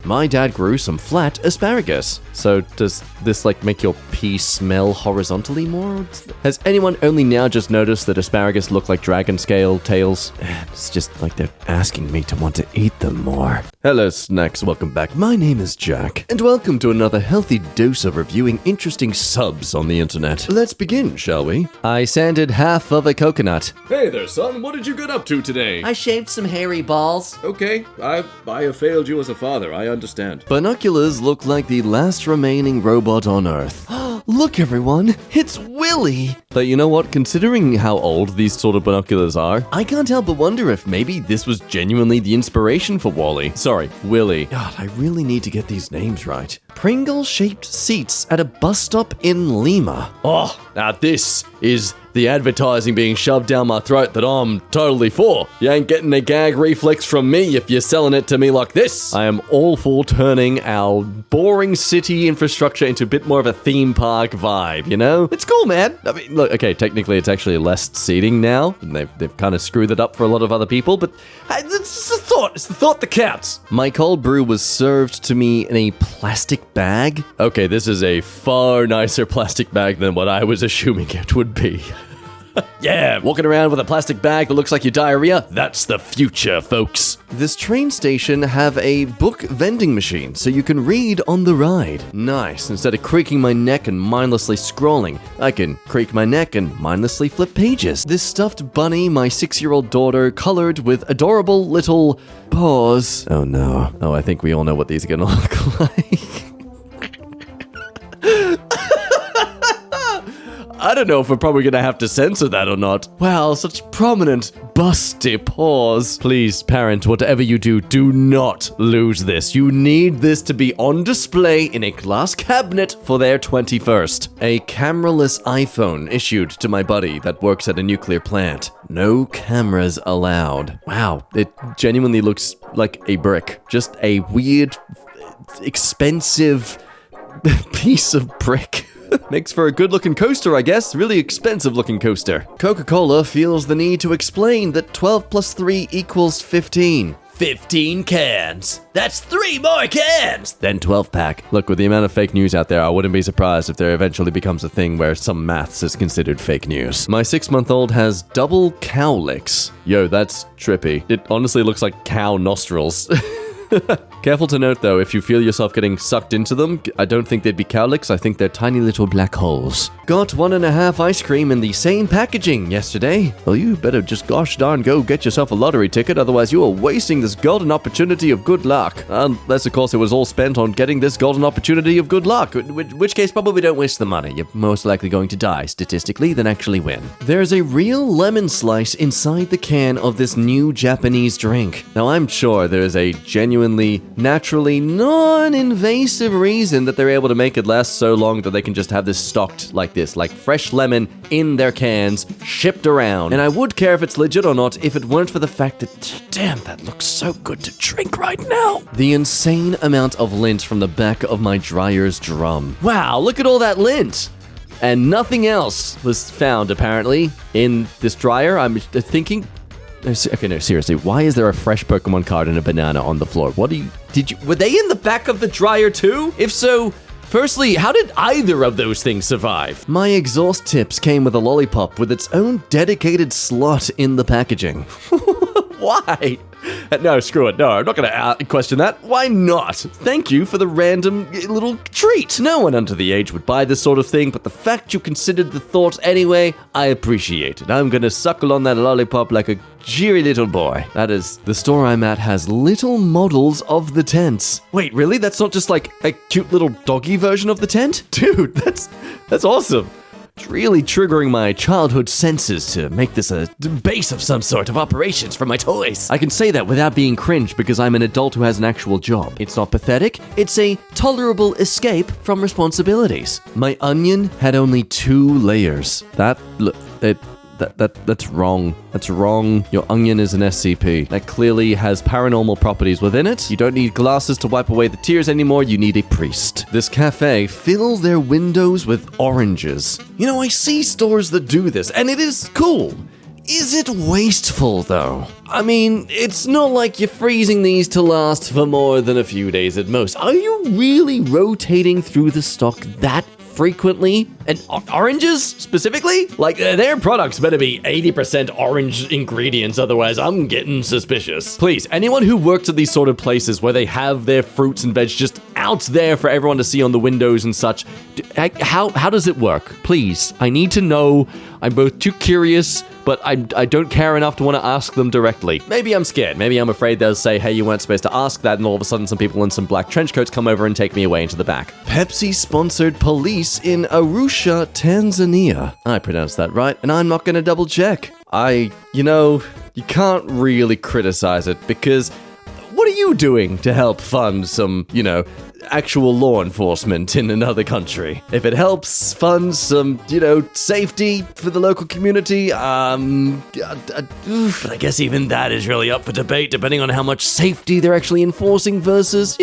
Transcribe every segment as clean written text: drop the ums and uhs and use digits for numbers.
My dad grew some flat asparagus. So does this like make your pea smell horizontally more? Has anyone only now just noticed that asparagus look like dragon scale tails? It's just like they're asking me to want to eat them more. Hello snacks, welcome back. My name is Jack, and welcome to another healthy dose of reviewing interesting subs on the internet. Let's begin, shall we? I sanded half of a coconut. Hey there, son. What did you get up to today? I shaved some hairy balls. Okay, I have failed you as a father. I understand. Binoculars look like the last remaining robot on Earth. Look, everyone, it's Willy! But you know what? Considering how old these sort of binoculars are, I can't help but wonder if maybe this was genuinely the inspiration for Wall-E. Sorry, Willy. God, I really need to get these names right. Pringle-shaped seats at a bus stop in Lima. Oh, now this is the advertising being shoved down my throat that I'm totally for. You ain't getting a gag reflex from me if you're selling it to me like this. I am all for turning our boring city infrastructure into a bit more of a theme park vibe, you know? It's cool, man. I mean, look, okay, technically it's actually less seating now, and they've kind of screwed it up for a lot of other people, but it's the thought. It's the thought that counts. My cold brew was served to me in a plastic bag. Okay, this is a far nicer plastic bag than what I was assuming it would be. Yeah, walking around with a plastic bag that looks like your diarrhea, that's the future, folks. This train station have a book vending machine, so you can read on the ride. Nice. Instead of creaking my neck and mindlessly scrolling, I can creak my neck and mindlessly flip pages. This stuffed bunny my 6-year-old daughter colored with adorable little paws. Oh no. Oh, I think we all know what these are gonna look like. I don't know if we're probably gonna have to censor that or not. Wow, such prominent, busty paws. Please, parent, whatever you do, do not lose this. You need this to be on display in a glass cabinet for their 21st. A cameraless iPhone issued to my buddy that works at a nuclear plant. No cameras allowed. Wow, it genuinely looks like a brick. Just a weird, expensive piece of brick. Makes for a good-looking coaster, I guess. Really expensive-looking coaster. Coca-Cola feels the need to explain that 12 plus 3 equals 15. 15 cans. That's 3 more cans! Then 12-pack. Look, with the amount of fake news out there, I wouldn't be surprised if there eventually becomes a thing where some maths is considered fake news. My 6-month-old has double cow licks. Yo, that's trippy. It honestly looks like cow nostrils. Careful to note, though, if you feel yourself getting sucked into them, I don't think they'd be cowlicks, I think they're tiny little black holes. Got 1.5 ice cream in the same packaging yesterday. Well, you better just gosh darn go get yourself a lottery ticket, otherwise you are wasting this golden opportunity of good luck. Unless, of course, it was all spent on getting this golden opportunity of good luck, in which case probably don't waste the money. You're most likely going to die, statistically, than actually win. There's a real lemon slice inside the can of this new Japanese drink. Now, I'm sure there's a genuinely naturally non-invasive reason that they're able to make it last so long that they can just have this stocked like this, like fresh lemon in their cans, shipped around. And I would care if it's legit or not if it weren't for the fact that, damn, that looks so good to drink right now. The insane amount of lint from the back of my dryer's drum. Wow, look at all that lint! And nothing else was found, apparently, in this dryer. I'm thinking... Okay, no, seriously, why is there a fresh Pokemon card and a banana on the floor? Were they in the back of the dryer too? If so, firstly, how did either of those things survive? My exhaust tips came with a lollipop with its own dedicated slot in the packaging. Why? No, screw it. No, I'm not going to question that. Why not? Thank you for the random little treat. No one under the age would buy this sort of thing, but the fact you considered the thought anyway, I appreciate it. I'm going to suckle on that lollipop like a cheery little boy. That is, the store I'm at has little models of the tents. Wait, really? That's not just like a cute little doggy version of the tent? Dude, that's awesome. It's really triggering my childhood senses to make this a base of some sort of operations for my toys. I can say that without being cringe because I'm an adult who has an actual job. It's not pathetic, it's a tolerable escape from responsibilities. My onion had only 2 layers. That's wrong. That's wrong. Your onion is an SCP. That clearly has paranormal properties within it. You don't need glasses to wipe away the tears anymore. You need a priest. This cafe fills their windows with oranges. You know, I see stores that do this, and it is cool. Is it wasteful, though? I mean, it's not like you're freezing these to last for more than a few days at most. Are you really rotating through the stock that frequently? And oranges, specifically? Like, their products better be 80% orange ingredients, otherwise I'm getting suspicious. Please, anyone who works at these sort of places where they have their fruits and veg just out there for everyone to see on the windows and such, how does it work? Please, I need to know. I'm both too curious, but I don't care enough to want to ask them directly. Maybe I'm scared. Maybe I'm afraid they'll say, hey, you weren't supposed to ask that, and all of a sudden some people in some black trench coats come over and take me away into the back. Pepsi-sponsored police in Arusha, Tanzania. I pronounced that right, and I'm not going to double check. You can't really criticize it, because what are you doing to help fund some, actual law enforcement in another country? If it helps fund some, safety for the local community, but I guess even that is really up for debate, depending on how much safety they're actually enforcing versus,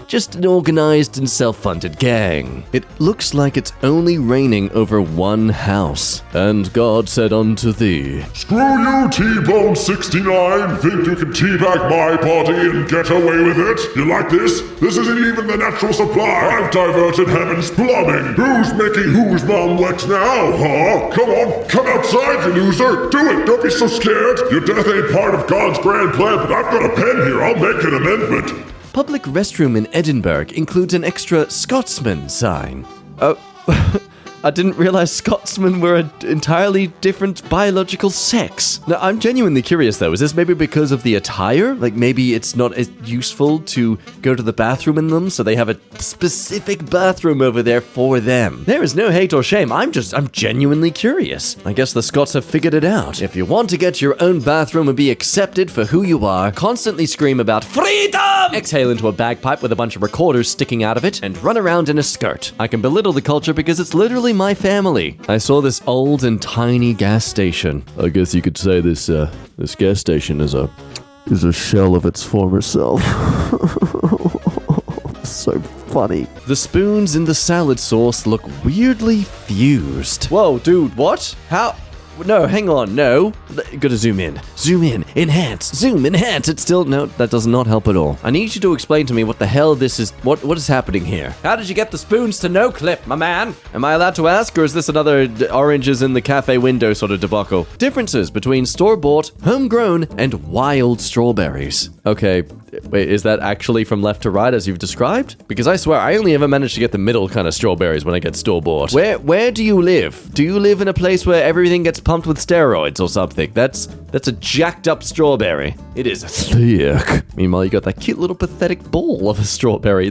just an organized and self-funded gang. It looks like it's only raining over one house. And God said unto thee, Screw you, T-Bone 69! Think you can teabag my body and get away with it? You like this? This isn't even the natural supply. I've diverted heaven's plumbing. Who's making whose mom wet now, huh? Come on, come outside, you loser. Do it, don't be so scared. Your death ain't part of God's grand plan, but I've got a pen here. I'll make an amendment. Public restroom in Edinburgh includes an extra Scotsman sign. Oh, I didn't realize Scotsmen were an entirely different biological sex. Now, I'm genuinely curious, though. Is this maybe because of the attire? Like, maybe it's not as useful to go to the bathroom in them, so they have a specific bathroom over there for them. There is no hate or shame. I'm genuinely curious. I guess the Scots have figured it out. If you want to get your own bathroom and be accepted for who you are, constantly scream about freedom! Exhale into a bagpipe with a bunch of recorders sticking out of it, and run around in a skirt. I can belittle the culture because it's literally my family. I saw this old and tiny gas station. I guess you could say this gas station is a shell of its former self. So funny. The spoons in the salad sauce look weirdly fused. Whoa, dude, what? How? No, hang on, no. Gotta zoom in. Zoom in. Enhance. Zoom. Enhance. It's still... No, that does not help at all. I need you to explain to me what the hell this is... What is happening here? How did you get the spoons to no clip, my man? Am I allowed to ask, or is this another oranges in the cafe window sort of debacle? Differences between store-bought, homegrown, and wild strawberries. Okay, wait, is that actually from left to right as you've described? Because I swear, I only ever manage to get the middle kind of strawberries when I get store-bought. Where do you live? Do you live in a place where everything gets pumped with steroids or something? That's a jacked up strawberry. It is thick. Meanwhile, you got that cute little pathetic ball of a strawberry.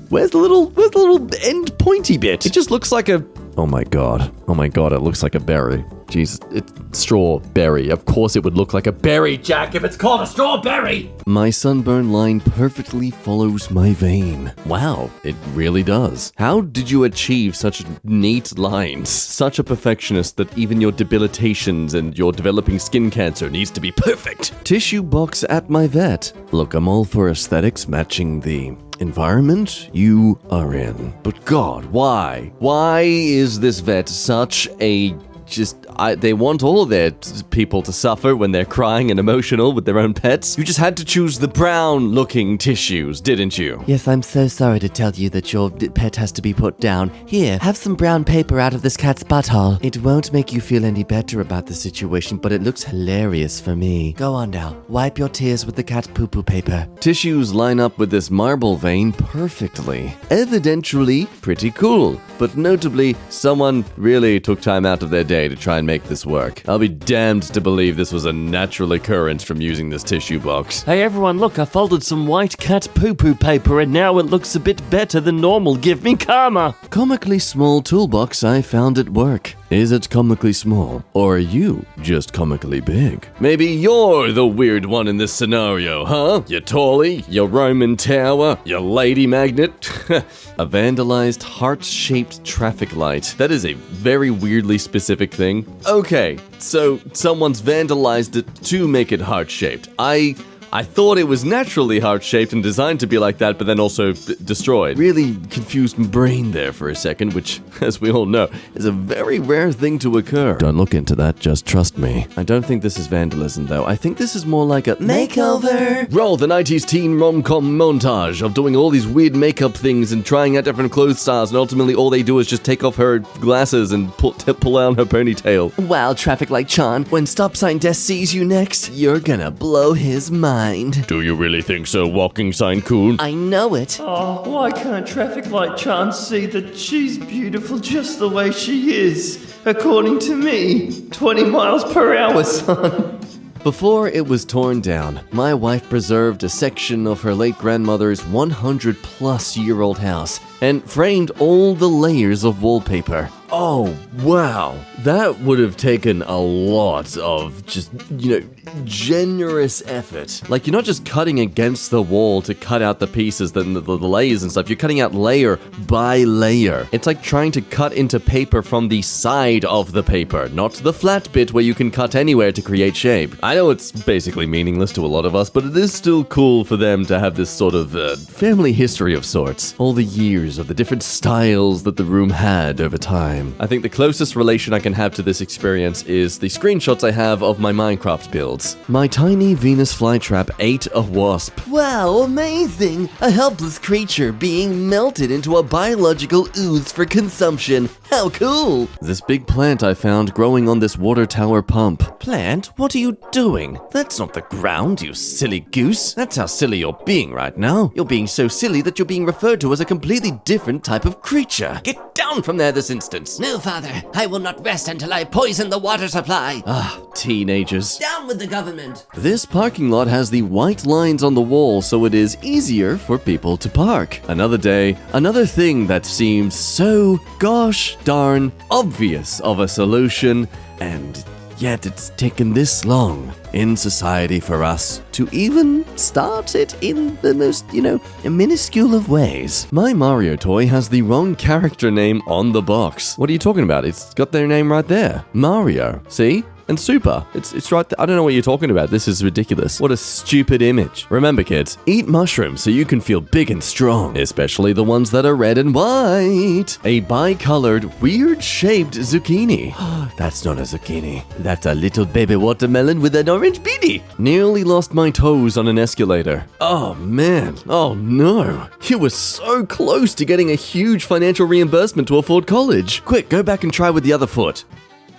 Where's the little end pointy bit? It just looks like a... Oh my god, it looks like a berry. Jesus, it's strawberry. Of course it would look like a berry, Jack, if it's called a strawberry! My sunburn line perfectly follows my vein. Wow, it really does. How did you achieve such neat lines? Such a perfectionist that even your debilitations and your developing skin cancer needs to be perfect. Tissue box at my vet. Look, I'm all for aesthetics matching the environment you are in. But God, why? Why is this vet such a... they want all of their people to suffer when they're crying and emotional with their own pets. You just had to choose the brown-looking tissues, didn't you? Yes, I'm so sorry to tell you that your pet has to be put down. Here, have some brown paper out of this cat's butthole. It won't make you feel any better about the situation, but it looks hilarious for me. Go on now, wipe your tears with the cat's poo-poo paper. Tissues line up with this marble vein perfectly. Evidentially pretty cool, but notably, someone really took time out of their day to try and make this work. I'll be damned to believe this was a natural occurrence from using this tissue box. Hey everyone, look, I folded some white cat poo-poo paper and now it looks a bit better than normal. Give me karma! Comically small toolbox I found at work. Is it comically small? Or are you just comically big? Maybe you're the weird one in this scenario, huh? You tolly, you Roman tower, you lady magnet. A vandalized heart-shaped traffic light. That is a very weirdly specific thing. Okay, so someone's vandalized it to make it heart-shaped. I I thought it was naturally heart-shaped and designed to be like that, but then also destroyed. Really confused my brain there for a second, which, as we all know, is a very rare thing to occur. Don't look into that, just trust me. I don't think this is vandalism, though. I think this is more like a makeover. Roll the 90s teen rom-com montage of doing all these weird makeup things and trying out different clothes styles, and ultimately all they do is just take off her glasses and pull out her ponytail. Wow, traffic light Chan, when Stop Sign Des sees you next, you're gonna blow his mind. Do you really think so, Walking Sign Coon? I know it. Oh, why can't traffic light Chan see that she's beautiful just the way she is? According to me, 20 miles per hour, son. Before it was torn down, my wife preserved a section of her late grandmother's 100-plus-year-old house and framed all the layers of wallpaper. Oh, wow. That would have taken a lot of just, generous effort. Like, you're not just cutting against the wall to cut out the pieces, the layers and stuff. You're cutting out layer by layer. It's like trying to cut into paper from the side of the paper, not the flat bit where you can cut anywhere to create shape. I know it's basically meaningless to a lot of us, but it is still cool for them to have this sort of family history of sorts. All the years of the different styles that the room had over time. I think the closest relation I can have to this experience is the screenshots I have of my Minecraft builds. My tiny Venus flytrap ate a wasp. Wow, amazing! A helpless creature being melted into a biological ooze for consumption. How cool! This big plant I found growing on this water tower pump. Plant? What are you doing? That's not the ground, you silly goose. That's how silly you're being right now. You're being so silly that you're being referred to as a completely different type of creature. Get down from there this instant. No, Father, I will not rest until I poison the water supply. Teenagers. Down with the government. This parking lot has the white lines on the wall, so it is easier for people to park. Another day, another thing that seems so gosh darn obvious of a solution, and yet it's taken this long in society for us to even start it in the most, minuscule of ways. My Mario toy has the wrong character name on the box. What are you talking about? It's got their name right there. Mario. See? And Super. It's right there. I don't know what you're talking about. This is ridiculous. What a stupid image. Remember, kids, eat mushrooms so you can feel big and strong, especially the ones that are red and white. A bicolored, weird-shaped zucchini. That's not a zucchini. That's a little baby watermelon with an orange beanie. Nearly lost my toes on an escalator. Oh, man. Oh, no. You were so close to getting a huge financial reimbursement to afford college. Quick, go back and try with the other foot.